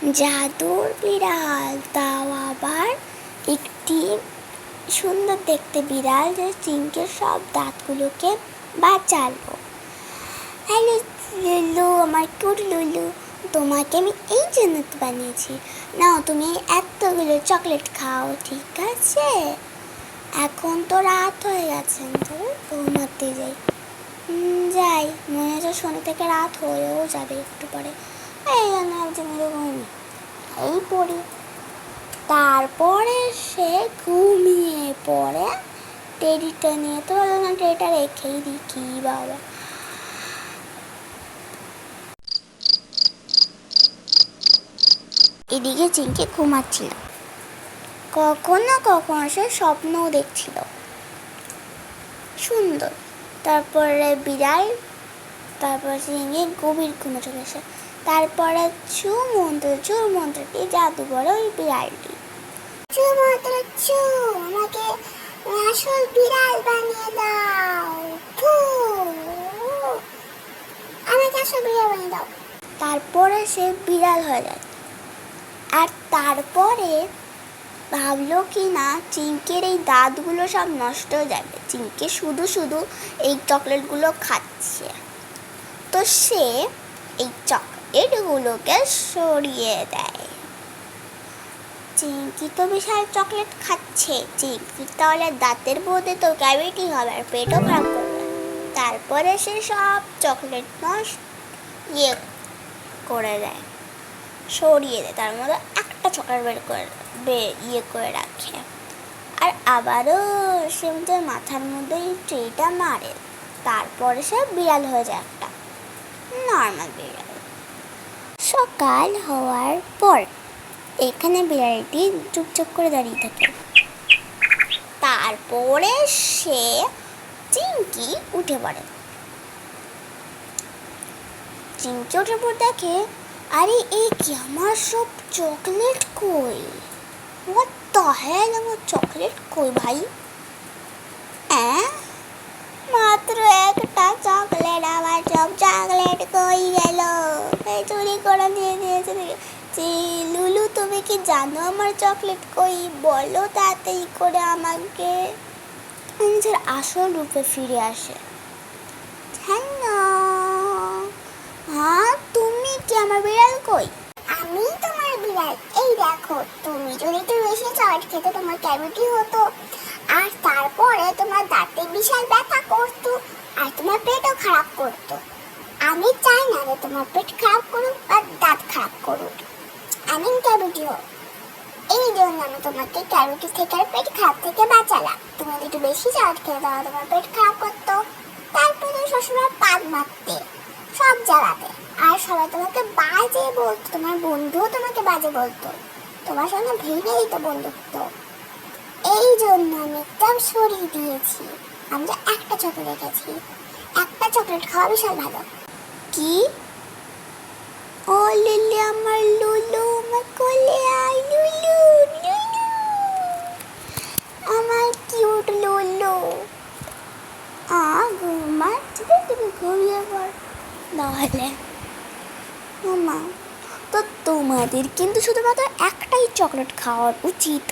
জাদুর বিড়াল, তাও আবার একটি সুন্দর দেখতে বিড়াল যে চিংকের সব দাঁতগুলোকে বাঁচালো। হ্যালো লুলু, আমার কিউট লুলু, তোমাকে আমি এই জন্য তো বানিয়েছি। নাও তুমি এতগুলো চকলেট খাও, ঠিক আছে? এখন তো রাত হয়ে গেছে, তো ঘুমাতে যাই। যাই, মনে হচ্ছে শনি থেকে রাত হয়েও যাবে একটু পরে। এই জন্য এই পড়ি। তারপরে সে ঘুমিয়ে পড়ে। টেডিটা নিয়ে তো বলো না, টেডিটা রেখেই দিই, কি বাবা। এদিকে চিংকে ঘুমাচ্ছিল, কখনো কখনো সে স্বপ্নও দেখছিল সুন্দর। তারপরে বিড়াল, তারপর চিংকে গভীর ঘুমে চলে আসে। তারপরে চুর মন্ত্রটি জাদু করে ওই বিড়ালটি। আমাকে আসল বিড়াল বানিয়ে দাও, আমাকে আসল বিড়াল বানিয়ে দাও। তারপরে সে বিড়াল হয়ে যায়। আর তারপরে ভাবলো কি না, চিংকের এই দাঁতগুলো সব নষ্ট হয়ে যাবে, চিংকে শুধু শুধু এই চকলেটগুলো খাচ্ছে। তো সে এই চকলেটগুলোকে সরিয়ে দেয়। চিংকি তো বিশাল চকলেট খাচ্ছে, চিংকি তাহলে দাঁতের মধ্যে তো ক্যাভিটি হবে আর পেটও খারাপ করবে। তারপরে সে সব চকলেট করে দেয়, সরিয়ে দেয়, তার মধ্যে একটা চকলেট বের করে রাখে। আর আবারও সে মাথার মধ্যে ট্রেটা মারে। তারপরে সে বিড়াল হয়ে যায়, একটা নর্মাল বিড়াল। সকাল হওয়ার পর এখানে বিড়ালটি চুপচাপ করে দাঁড়িয়ে থাকে। তারপরে সে চিংকি উঠে পড়ে। চিংকি উঠে পড়ে দেখে, আরে এই কি, আমার সব চকলেট কই? হোয়াট দ্য হেল, আমার চকলেট কই ভাই? মাত্র একটা চকলেট, আমার সব চকলেট কই গেল? চুরি করে দিয়ে দিয়েছে। লুলু, তুমি কি জানো আমার চকলেট কই? বলো তাড়াতাড়ি করে আমাকে। নিজের আসল রূপে ফিরে আসে। হ্যাঁ, তুমি কি, আমার বিড়াল কই? আমি তোমার বিড়াল, এই দেখো। তুমি যদি একটু বেশি চকলেট খেতে তোমার ক্যাভিটি হতো, আর তারপরে তোমার দাঁতে বিশাল ব্যথা করতো, আর তোমার পেটও খারাপ করতো। আমি চাই না যে তোমার পেট খারাপ করুক আর দাঁত খারাপ করুক, আমি ক্যাভিটি হোক। এই জন্য আমি তোমাকে ক্যাভিটি থেকে আর পেট খারাপ থেকে বাঁচালাম। তুমি যদি একটু বেশি চকলেট খেতে দাও, তোমার পেট খারাপ করতো, তারপরে সবসময় পাক মারতে সব জায়গাতে, আর সবাই তোমাকে বাজে বলতো, তোমার বন্ধুও তোমাকে বাজে বলতো, তোমার সঙ্গে ভেঙে দিত বন্ধুত্ব। এই জন্য আমি একদম সরিয়ে দিয়েছি। আমি তো একটা চকলেট রেখেছি, একটা চকলেট খাওয়া বিশাল ভালো। কি? ও লিলি, আমার লুলু, আমার কোলে আয় লুলু, লুলু, আমার কিউট লুলু। ঘুমাচ্ছে, তুমি ঘুমিয়ে পড় তাহলে। মা, তো তোমাদের কিন্তু শুধুমাত্র একটাই চকলেট খাওয়ার উচিত।